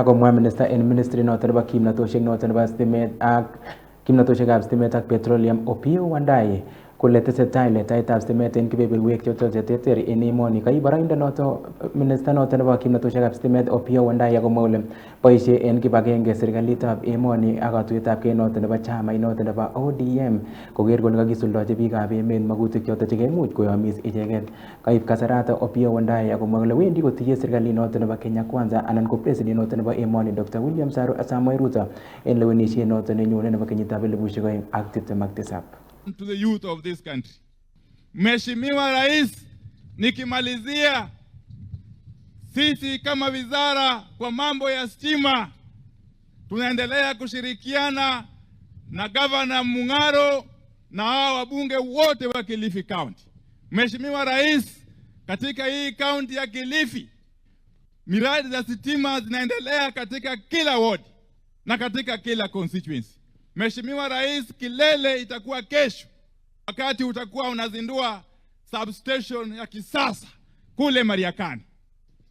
kakomwa minister en ministry noton nebo kimnatoshek noton nebo stimet ak kimnatoshekab stimet ak petroleum Opiyo Wandayi kole tesetai letaitab stimet en kebeberwek choton cheterter en emoni. Kai boroindo noton minister noton nebo kimnatoshekab stimet Opiyo Wandayi akomwa kole boisie en kibagenge serikalitab emoni ak katuiyetabgei noton nebo chamait noton nebo ODM koker kole kakisuldachi biikab emet magutik choton chekaimuch koyomis icheket. Kaip kasarata Opiyo Wandayi akomwa kole wendi kotiye serikalit noton nebo Kenya Kwanza anan ko president noton nebo emoni Dr. William Samoei Ruto en lewenisiet noton nenyone nebo kenyitab 2027. To the youth of this country. Mheshimiwa Rais, nikimalizia, sisi kama wizara kwa mambo ya stima tunaendelea kushirikiana na Governor Mung'aro na hao wabunge wote wa Kilifi County. Mheshimiwa Rais, katika hii county ya Kilifi miradi za stima zinaendelea katika kila ward na katika kila constituency. Mheshimiwa Rais, kilele itakuwa kesho wakati utakuwa unazindua substation ya kisasa kule Mariakani.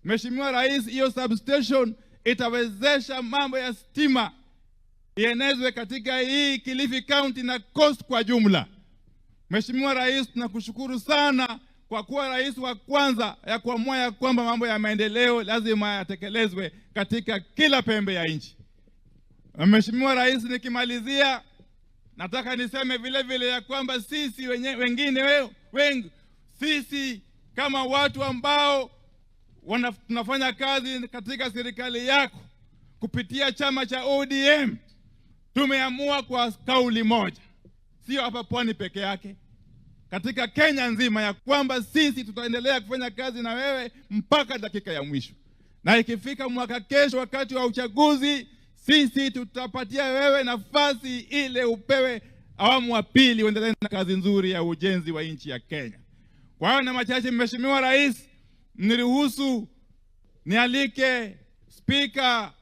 Mheshimiwa Rais, hiyo substation itawezesha mambo ya stima ienezwe katika hii Kilifi County na Coast kwa jumla. Mheshimiwa Rais, tunakushukuru sana kwa kuwa rais wa kwanza ya kuamua ya kwamba mambo ya maendeleo lazima yatekelezwe katika kila pembe ya nchi. Mheshimiwa Rais, nikimalizia nataka niseme vile vile ya kwamba sisi sisi kama watu ambao tunafanya kazi katika serikali yako kupitia chama cha ODM tumeamua kwa kauli moja, sio hapa Pwani peke yake, katika Kenya nzima, ya kwamba sisi tutaendelea kufanya kazi na wewe mpaka dakika ya mwisho, na ikifika mwaka kesho wakati wa uchaguzi sisi tutapatia wewe nafasi ile upewe awamu wa pili uendelee na kazi nzuri ya ujenzi wa nchi ya Kenya. Kwa hiyo na machache, Mheshimiwa Rais, niruhusu nialike Speaker